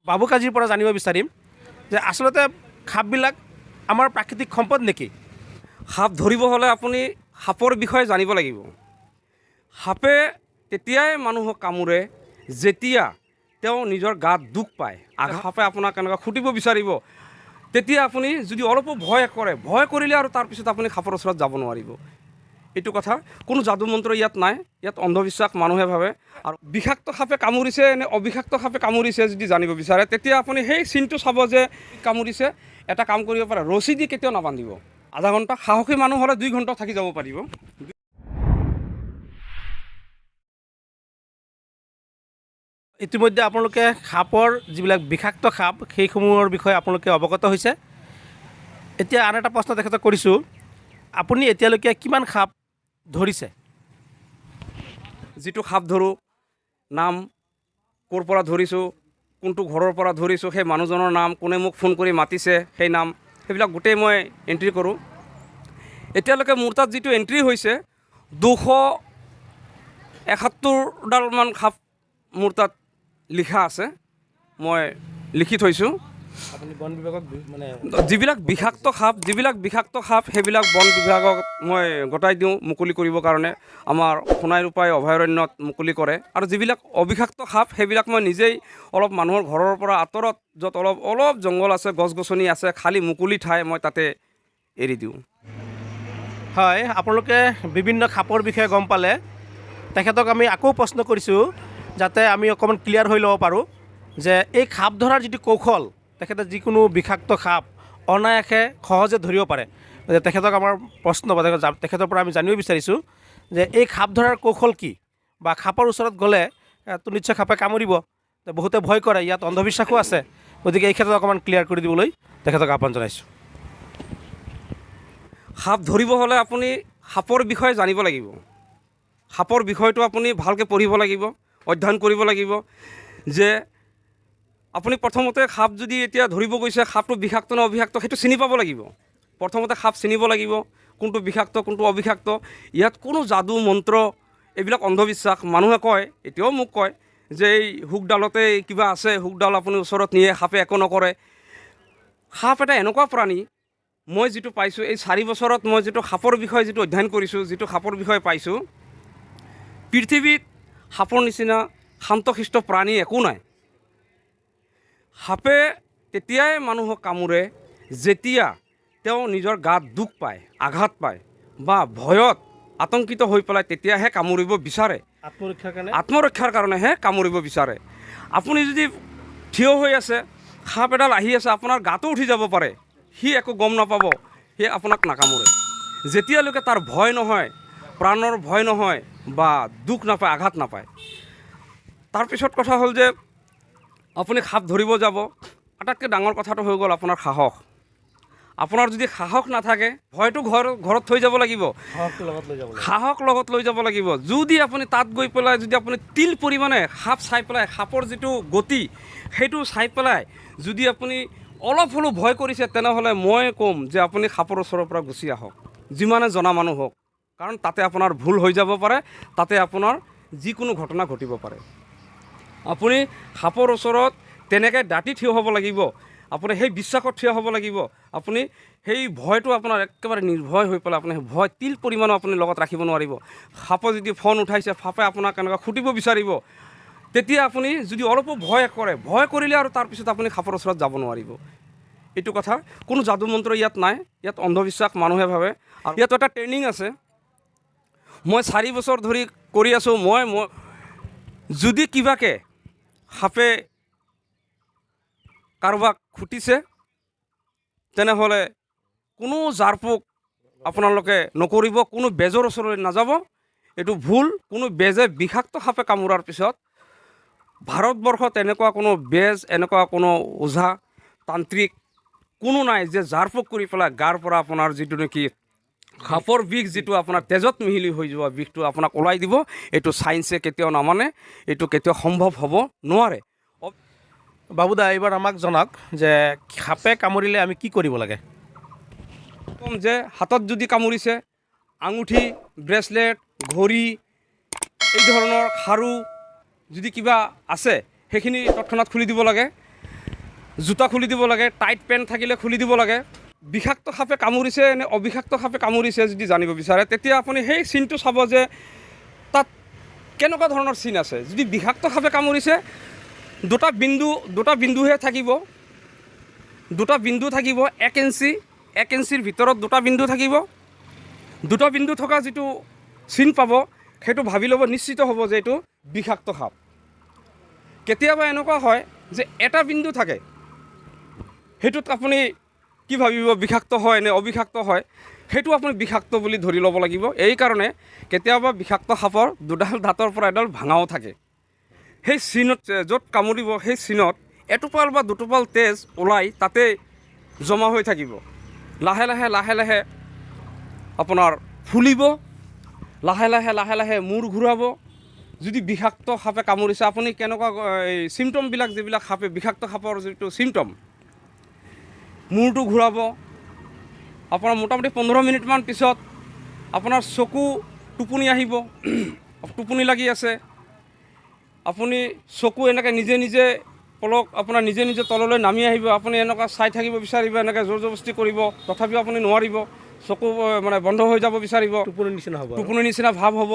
বাবু কাজীৰ পৰা জানিব বিচাৰিম যে আচলতে সাপবিলাক আমাৰ প্ৰাকৃতিক সম্পদ নেকি? সাপ ধৰিব হ'লে আপুনি সাপৰ বিষয়ে জানিব লাগিব। সাপে তেতিয়াই মানুহক কামোৰে যেতিয়া তেওঁ নিজৰ গাত দুখ পায়। সাপে আপোনাক কেনেকৈ খুটিব বিচাৰিব, তেতিয়া আপুনি যদি অলপো ভয় কৰে, ভয় কৰিলে আৰু তাৰপিছত আপুনি সাপৰ ওচৰত যাব নোৱাৰিব। এইটো কথা। কোনো যাদু মন্ত্ৰ ইয়াত নাই, ইয়াত অন্ধবিশ্বাস মানুহে ভাবে। আৰু বিষাক্ত সাপে কামুৰিছে নে অবিষাক্ত সাপে কামুৰিছে যদি জানিব বিচাৰে, তেতিয়া আপুনি সেই চিনটো চাব যে কামুৰিছে। এটা কাম কৰিব পাৰে, ৰছী দি কেতিয়াও নাবান্ধিব। আধা ঘণ্টা, সাহসী মানুহ হ'লে 2 ঘণ্টা থাকি যাব পাৰিব। ইতিমধ্যে আপোনালোকে সাপৰ যিবিলাক বিষাক্ত সাপ সেইসমূহৰ বিষয়ে আপোনালোকে অৱগত হৈছে। এতিয়া আন এটা প্ৰশ্ন তেখেতক কৰিছোঁ, আপুনি এতিয়ালৈকে কিমান সাপ ধৰিছে? যিটো সাপ ধৰোঁ, নাম, ক'ৰ পৰা ধৰিছোঁ, কোনটো ঘৰৰ পৰা ধৰিছোঁ, সেই মানুহজনৰ নাম, কোনে মোক ফোন কৰি মাতিছে সেই নাম, সেইবিলাক গোটেই মই এণ্ট্ৰি কৰোঁ। এতিয়ালৈকে মোৰ তাত যিটো এণ্ট্ৰি হৈছে 271ডালমান সাপ মোৰ তাত লিখা আছে, মই লিখি থৈছোঁ। আপুনি বন বিভাগক যিবিলাক বিষাক্ত সাপ সেইবিলাক বন বিভাগক মই গতাই দিওঁ মুকলি কৰিবৰ কাৰণে। আমাৰ সোণাই ৰূপাই অভয়াৰণ্যত মুকলি কৰে। আৰু যিবিলাক অবিষাক্ত সাপ সেইবিলাক মই নিজেই অলপ মানুহৰ ঘৰৰ পৰা আঁতৰত, য'ত অলপ জংঘল আছে, গছ গছনি আছে, খালী মুকলি ঠাই, মই তাতে এৰি দিওঁ। হয়, আপোনালোকে বিভিন্ন সাপৰ বিষয়ে গম পালে। তেখেতক আমি আকৌ প্ৰশ্ন কৰিছোঁ যাতে আমি অকণমান ক্লিয়াৰ হৈ ল'ব পাৰোঁ যে এই সাপ ধৰাৰ যিটো কৌশল, তেখেতে যিকোনো বিষাক্ত সাপ অনায়াসে সহজে ধৰিব পাৰে। তেখেতক আমাৰ প্ৰশ্ন বা তেখেতৰ পৰা আমি জানিব বিচাৰিছোঁ যে এই সাপ ধৰাৰ কৌশল কি, বা সাপৰ ওচৰত গ'লে তো নিশ্চয় সাপে কামুৰিব, বহুতে ভয় কৰে, ইয়াত অন্ধবিশ্বাসো আছে। গতিকে এই ক্ষেত্ৰত অকণমান ক্লিয়াৰ কৰি দিবলৈ তেখেতক আহ্বান জনাইছোঁ। সাপ ধৰিব হ'লে আপুনি সাপৰ বিষয়ে জানিব লাগিব। সাপৰ বিষয়টো আপুনি ভালকৈ পঢ়িব লাগিব, অধ্যয়ন কৰিব লাগিব। যে আপুনি প্ৰথমতে সাপ যদি এতিয়া ধৰিব গৈছে, সাপটো বিষাক্ত নে অবিষাক্ত সেইটো চিনি পাব লাগিব। প্ৰথমতে সাপ চিনিব লাগিব, কোনটো বিষাক্ত কোনটো অবিষাক্ত। ইয়াত কোনো যাদু মন্ত্ৰ, এইবিলাক অন্ধবিশ্বাস। মানুহে কয়, এতিয়াও মোক কয় যে এই হুকডালতে কিবা আছে, হুকডাল আপুনি ওচৰত নিয়ে সাপে একো নকৰে। সাপ এটা এনেকুৱা প্ৰাণী, মই যিটো পাইছোঁ এই 4 বছৰত, মই যিটো সাপৰ বিষয়ে যিটো অধ্যয়ন কৰিছোঁ, যিটো সাপৰ বিষয়ে পাইছোঁ, পৃথিৱীত সাপৰ নিচিনা শান্তশিষ্ট প্ৰাণী একো নাই। সাপে তেতিয়াই মানুহক কামোৰে যেতিয়া তেওঁ নিজৰ গাত দুখ পায়, আঘাত পায় বা ভয়ত আতংকিত হৈ পেলাই, তেতিয়াহে কামুৰিব বিচাৰে। আত্মৰক্ষাৰ কাৰণেহে কামুৰিব বিচাৰে। আপুনি যদি থিয় হৈ আছে, সাপ এডাল আহি আছে, আপোনাৰ গাতো উঠি যাব পাৰে, সি একো গম নাপাব, সি আপোনাক নাকামুৰে। যেতিয়ালৈকে তাৰ ভয় নহয়, প্ৰাণৰ ভয় নহয় বা দুখ নাপায়, আঘাত নাপায়। তাৰপিছত কথা হ'ল যে আপুনি সাপ ধৰিব যাব, আটাইতকৈ ডাঙৰ কথাটো হৈ গ'ল আপোনাৰ সাহস। আপোনাৰ যদি সাহস নাথাকে, ভয়টো ঘৰত থৈ যাব লাগিব, সাহস লগত লৈ যাব লাগিব। যদি আপুনি তাত গৈ পেলাই যদি আপুনি তিল পৰিমাণে সাপ চাই পেলাই, সাপৰ যিটো গতি সেইটো চাই পেলাই যদি আপুনি অলপ হ'লেও ভয় কৰিছে, তেনেহ'লে মই ক'ম যে আপুনি সাপৰ ওচৰৰ পৰা গুচি আহক, যিমানে জনা মানুহ হওক। কাৰণ তাতে আপোনাৰ ভুল হৈ যাব পাৰে, তাতে আপোনাৰ যিকোনো ঘটনা ঘটিব পাৰে। আপুনি সাপৰ ওচৰত তেনেকৈ দাঁতি থিয় হ'ব লাগিব, আপুনি সেই বিশ্বাসত থিয় হ'ব লাগিব। আপুনি সেই ভয়টো আপোনাৰ একেবাৰে নিৰ্ভয় হৈ পেলাই, আপুনি ভয় তিল পৰিমাণো আপুনি লগত ৰাখিব নোৱাৰিব। সাপে যদি ফোন উঠাইছে, সাপে আপোনাক কেনেকৈ খুটিব বিচাৰিব, তেতিয়া আপুনি যদি অলপো ভয় কৰে, ভয় কৰিলে আৰু তাৰপিছত আপুনি সাপৰ ওচৰত যাব নোৱাৰিব। এইটো কথা। কোনো যাদু মন্ত্ৰ ইয়াত নাই, ইয়াত অন্ধবিশ্বাস মানুহে ভাবে। আৰু ইয়াত এটা ট্ৰেইনিং আছে, মই 4 বছৰ ধৰি কৰি আছোঁ। মই যদি কিবাকৈ সাপে কাৰোবাক খুটিছে, তেনেহ'লে কোনো জাৰপোক আপোনালোকে নকৰিব, কোনো বেজৰ ওচৰলৈ নাযাব। এইটো ভুল। কোনো বেজে বিষাক্ত সাপে কামোৰাৰ পিছত ভাৰতবৰ্ষত এনেকুৱা কোনো বেজ, এনেকুৱা কোনো ওঝা তান্ত্ৰিক কোনো নাই যে জাৰপোক কৰি পেলাই গাৰ পৰা আপোনাৰ যিটো নেকি সাপৰ বিষ, যিটো আপোনাৰ তেজত মিহলি হৈ যোৱা বিষটো আপোনাক ওলাই দিব। এইটো চায়েন্সে কেতিয়াও নামানে, এইটো কেতিয়াও সম্ভৱ হ'ব নোৱাৰে। বাবুদা, এইবাৰ আমাক জনাওক যে সাপে কামুৰিলে আমি কি কৰিব লাগে? কম যে হাতত যদি কামুৰিছে, আঙুঠি, ব্ৰেচলেট, ঘড়ী, এই ধৰণৰ খাৰু যদি কিবা আছে, সেইখিনি তৎক্ষণাত খুলি দিব লাগে। জোতা খুলি দিব লাগে, টাইট পেণ্ট থাকিলে খুলি দিব লাগে। বিষাক্ত সাপে কামুৰিছে নে অবিষাক্ত সাপে কামুৰিছে যদি জানিব বিচাৰে, তেতিয়া আপুনি সেই চিনটো চাব যে তাত কেনেকুৱা ধৰণৰ চিন আছে। যদি বিষাক্ত সাপে কামুৰিছে, দুটা বিন্দুহে থাকিব, দুটা বিন্দু থাকিব, 1 ইঞ্চিৰ ভিতৰত দুটা বিন্দু থাকিব। দুটা বিন্দু থকা যিটো চিন পাব, সেইটো ভাবি ল'ব, নিশ্চিত হ'ব যে এইটো বিষাক্ত সাপ। কেতিয়াবা এনেকুৱা হয় যে এটা বিন্দু থাকে, সেইটোত আপুনি কি ভাবিব, বিষাক্ত হয় নে অবিষাক্ত হয়, সেইটো আপুনি বিষাক্ত বুলি ধৰি ল'ব লাগিব। এইকাৰণে কেতিয়াবা বিষাক্ত সাপৰ দুডাল দাঁতৰ পৰা এডাল ভাঙাও থাকে। সেই চিনত য'ত কামুৰিব, সেই চিনত এটোপাল বা দুটোপাল তেজ ওলাই তাতে জমা হৈ থাকিব। লাহে লাহে আপোনাৰ ফুলিব, লাহে লাহে মূৰ ঘূৰাব। যদি বিষাক্ত সাপে কামুৰিছে, আপুনি কেনেকুৱা এই চিমটমবিলাক যিবিলাক সাপে, বিষাক্ত সাপৰ যিটো চিমটম, মূৰটো ঘূৰাব। আপোনাৰ মোটামুটি 15 মিনিটমান পিছত আপোনাৰ চকু টোপনি আহিব, টোপনি লাগি আছে। আপুনি চকু এনেকৈ নিজে পলক আপোনাৰ নিজে তললৈ নামি আহিব। আপুনি এনেকুৱা চাই থাকিব বিচাৰিব, এনেকৈ জোৰ জবস্তি কৰিব, তথাপিও আপুনি নোৱাৰিব। চকু মানে বন্ধ হৈ যাব বিচাৰিব, টোপনিৰ নিচিনা হ'ব, টোপনিৰ নিচিনা ভাৱ হ'ব।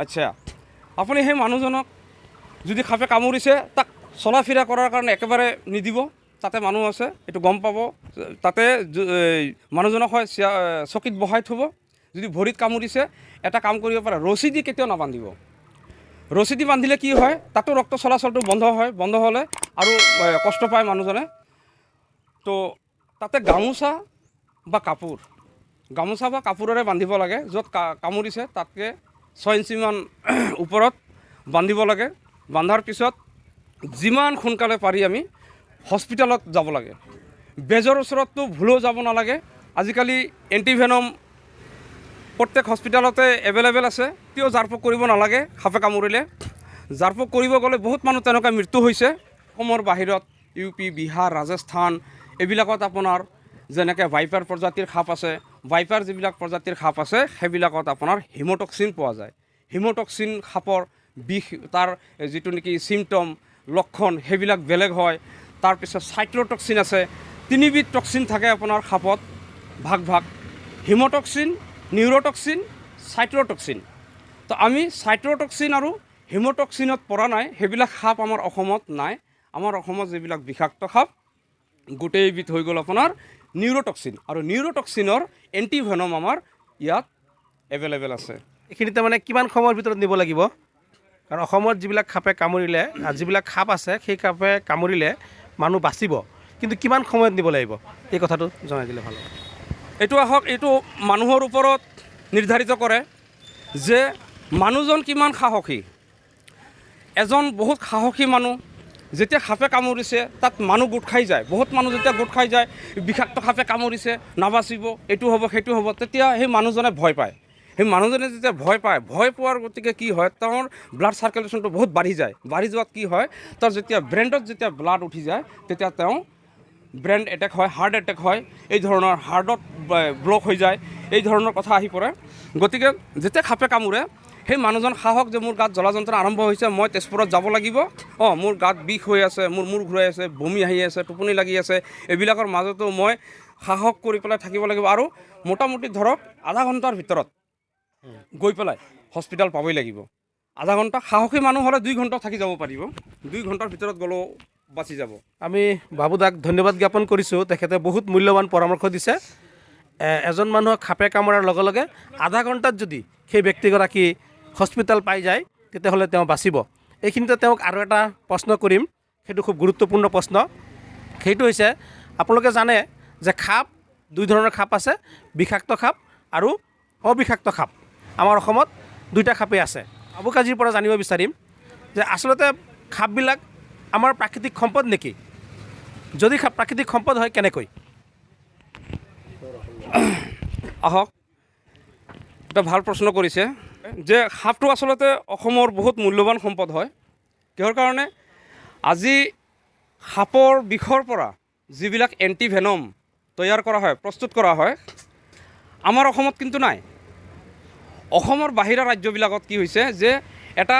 আচ্ছা, আপুনি সেই মানুহজনক যদি সাপে কামুৰিছে, তাক চলা ফিৰা কৰাৰ কাৰণে একেবাৰে নিদিব। তাতে মানুহ আছে, এইটো গম পাব। তাতে মানুহজনক হয় চকীত বহাই থ'ব। যদি ভৰিত কামুৰিছে, এটা কাম কৰিব পাৰে, ৰছী দি কেতিয়াও নাবান্ধিব। ৰছী দি বান্ধিলে কি হয়, তাতো ৰক্ত চলাচলটো বন্ধ হয়। বন্ধ হ'লে আৰু কষ্ট পায় মানুহজনে। তো তাতে গামোচা বা কাপোৰেৰে বান্ধিব লাগে। য'ত কামুৰিছে তাতকৈ 6 ইঞ্চিমান ওপৰত বান্ধিব লাগে। বান্ধাৰ পিছত যিমান সোনকালে পাৰি আমি হস্পিটেলত যাব লাগে। বেজৰ ওচৰততো ভুলেও যাব নালাগে। আজিকালি এণ্টিভেনম প্ৰত্যেক হস্পিটেলতে এভেইলেবল আছে। তেও জাৰপোক কৰিব নালাগে সাপে কামুৰিলে। জাৰপোক কৰিব গ'লে বহুত মানুহ তেনেকুৱা মৃত্যু হৈছে। অসমৰ বাহিৰত UP, বিহাৰ, ৰাজস্থান এইবিলাকত আপোনাৰ যেনেকৈ ভাইপাৰ প্ৰজাতিৰ সাপ আছে, ভাইপাৰ যিবিলাক প্ৰজাতিৰ সাপ আছে, সেইবিলাকত আপোনাৰ হিমটক্সিন পোৱা যায়। হিমটক্সিন সাপৰ বিষ, তাৰ যিটো নেকি চিমটম, লক্ষণ, সেইবিলাক বেলেগ হয়। তাৰপিছত চাইট্ৰটক্সিন আছে, 3 বিধ টক্সিন থাকে আপোনাৰ সাপত, ভাগ। হিমটক্সিন, নিউৰটক্সিন, চাইট্ৰটক্সিন। তো আমি চাইট্ৰটক্সিন আৰু হিমটক্সিনত পৰা নাই, সেইবিলাক সাপ আমাৰ অসমত নাই। আমাৰ অসমত যিবিলাক বিষাক্ত সাপ, গোটেইবিধ হৈ গ'ল আপোনাৰ নিউৰটক্সিন। আৰু নিউৰটক্সিনৰ এণ্টিভেনম আমাৰ ইয়াত এভেইলেবল আছে। এইখিনিতে মানে কিমান সময়ৰ ভিতৰত নিব লাগিব? কাৰণ অসমত যিবিলাক সাপে কামুৰিলে, যিবিলাক সাপ আছে, সেই সাপে কামুৰিলে মানুহ বাচিব, কিন্তু কিমান সময়ত নিব লাগিব, এই কথাটো জনাই দিলে ভাল হ'ব। এইটো মানুহৰ ওপৰত নিৰ্ধাৰিত কৰে যে মানুহজন কিমান সাহসী। এজন বহুত সাহসী মানুহ, যেতিয়া সাপে কামুৰিছে তাত মানুহ গোট খাই যায়, বহুত মানুহ যেতিয়া গোট খাই যায়, বিষাক্ত সাপে কামুৰিছে, নাবাচিব, এইটো হ'ব সেইটো হ'ব, তেতিয়া সেই মানুহজনে ভয় পায়। সেই মানুহজনে যেতিয়া ভয় পোৱাৰ গতিকে কি হয়, তেওঁৰ ব্লাড চাৰ্কুলেশ্যনটো বহুত বাঢ়ি যায়। বাঢ়ি যোৱাত কি হয়, তাৰ যেতিয়া ব্ৰেইনত যেতিয়া ব্লাড উঠি যায়, তেতিয়া তেওঁ ব্ৰেইন এটেক হয়, হাৰ্ট এটেক হয়, এই ধৰণৰ হাৰ্টত ব্লক হৈ যায়, এই ধৰণৰ কথা আহি পৰে। গতিকে যেতিয়া সাপে কামুৰে, সেই মানুহজন সাহস যে মোৰ গাত জ্বলা যন্ত্ৰণা আৰম্ভ হৈছে, মই তেজপুৰত যাব লাগিব, মোৰ গাত বিষ হৈ আছে, মোৰ মূৰ ঘূৰাই আছে, বমি আহি আছে, টোপনি লাগি আছে, এইবিলাকৰ মাজতো মই সাহস কৰি পেলাই থাকিব লাগিব। আৰু মোটামুটি ধৰক আধা ঘণ্টাৰ ভিতৰত গৈ পেলাই হস্পিটেল পাবই লাগিব। আধা ঘণ্টা, সাহসী মানুহ হ'লে 2 ঘণ্টা থাকি যাব পাৰিব, 2 ঘণ্টাৰ ভিতৰত গ'লেও বাচি যাব। আমি বাবুদাক ধন্যবাদ জ্ঞাপন কৰিছোঁ, তেখেতে বহুত মূল্যৱান পৰামৰ্শ দিছে। এজন মানুহক সাপে কামোৰাৰ লগে লগে আধা ঘণ্টাত যদি সেই ব্যক্তিগৰাকী হস্পিটেল পাই যায়, তেতিয়াহ'লে তেওঁ বাচিব। এইখিনিতে তেওঁক আৰু এটা প্ৰশ্ন কৰিম, সেইটো খুব গুৰুত্বপূৰ্ণ প্ৰশ্ন। সেইটো হৈছে, আপোনালোকে জানে যে সাপ 2 ধৰণৰ সাপ আছে, বিষাক্ত সাপ আৰু অবিষাক্ত সাপ। আমাৰ অসমত 2টা সাপেই আছে। বাবু কাজীৰ পৰা জানিব বিচাৰিম যে আচলতে সাপবিলাক আমাৰ প্ৰাকৃতিক সম্পদ নেকি? যদি প্ৰাকৃতিক সম্পদ হয়, কেনেকৈ? আহক, এটা ভাল প্ৰশ্ন কৰিছে যে সাপটো আচলতে অসমৰ বহুত মূল্যৱান সম্পদ হয়। কিহৰ কাৰণে? আজি সাপৰ বিষৰ পৰা যিবিলাক এণ্টিভেনম তৈয়াৰ কৰা হয়, প্ৰস্তুত কৰা হয়, আমাৰ অসমত কিন্তু নাই। অসমৰ বাহিৰা ৰাজ্যবিলাকত কি হৈছে যে এটা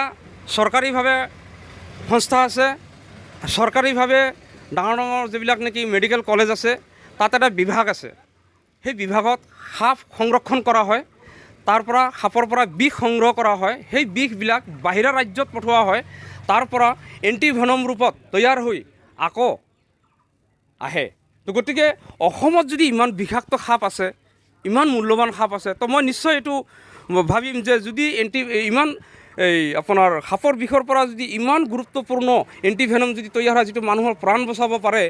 চৰকাৰীভাৱে সংস্থা আছে, চৰকাৰীভাৱে ডাঙৰ ডাঙৰ যিবিলাক নেকি মেডিকেল কলেজ আছে তাত এটা বিভাগ আছে। সেই বিভাগত সাপ সংৰক্ষণ কৰা হয়, তাৰ পৰা সাপৰ পৰা বিষ সংগ্ৰহ কৰা হয়, সেই বিষবিলাক বাহিৰা ৰাজ্যত পঠোৱা হয়, তাৰ পৰা এণ্টিভেনম ৰূপত তৈয়াৰ হৈ আকৌ আহে। তো গতিকে অসমত যদি ইমান বিষাক্ত সাপ আছে, ইমান মূল্যৱান সাপ আছে, তো মই নিশ্চয় এইটো ভাবিম যে যদি ইমান আপোনাৰ সাপৰ বিষৰ পৰা যদি ইমান গুৰুত্বপূৰ্ণ এণ্টিভেনম যদি তৈয়াৰ হয়, যিটো মানুহৰ প্ৰাণ বচাব পাৰে,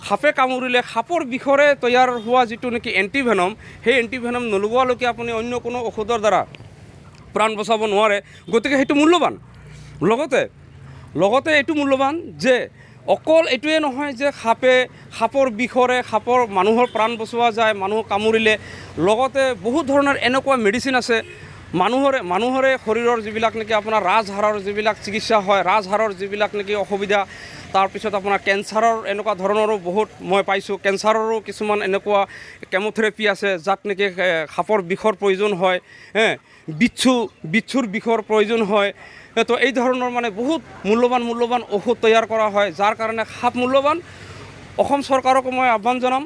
সাপে কামুৰিলে সাপৰ বিষৰে তৈয়াৰ হোৱা যিটো নেকি এণ্টিভেনম, সেই এণ্টিভেনম নলোৱালৈকে আপুনি অন্য কোনো ঔষধৰ দ্বাৰা প্ৰাণ বচাব নোৱাৰে। গতিকে সেইটো মূল্যৱান। লগতে এইটো মূল্যৱান যে অকল এইটোৱে নহয় যে সাপৰ বিষৰে মানুহৰ প্ৰাণ বচোৱা যায়, মানুহক কামুৰিলে। লগতে বহুত ধৰণৰ এনেকুৱা মেডিচিন আছে, মানুহৰে শৰীৰৰ যিবিলাক নেকি আপোনাৰ ৰাজহাড়ৰ যিবিলাক চিকিৎসা হয়, ৰাজহাড়ৰ যিবিলাক নেকি অসুবিধা, তাৰপিছত আপোনাৰ কেঞ্চাৰৰ এনেকুৱা ধৰণৰো বহুত মই পাইছোঁ। কেঞ্চাৰৰো কিছুমান এনেকুৱা কেম'থেৰাপি আছে যাক নেকি সাপৰ বিষৰ প্ৰয়োজন হয়, বিচ্ছুৰ বিষৰ প্ৰয়োজন হয়। তো এই ধৰণৰ মানে বহুত মূল্যৱান ঔষধ তৈয়াৰ কৰা হয়, যাৰ কাৰণে সাপ মূল্যৱান। অসম চৰকাৰকো মই আহ্বান জনাম,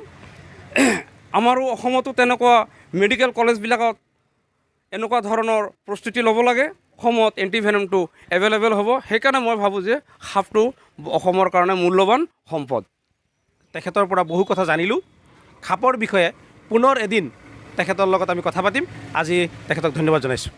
আমাৰো অসমতো তেনেকুৱা মেডিকেল কলেজবিলাকত এনেকুৱা ধৰণৰ প্ৰস্তুতি ল'ব লাগে। অসমত এণ্টিভেনমটো এভেইলেবল হ'ব। সেইকাৰণে মই ভাবোঁ যে সাপটো অসমৰ কাৰণে মূল্যৱান সম্পদ। তেখেতৰ পৰা বহু কথা জানিলোঁ। সাপৰ বিষয়ে পুনৰ এদিন তেখেতৰ লগত আমি কথা পাতিম। আজি তেখেতক ধন্যবাদ জনাইছোঁ।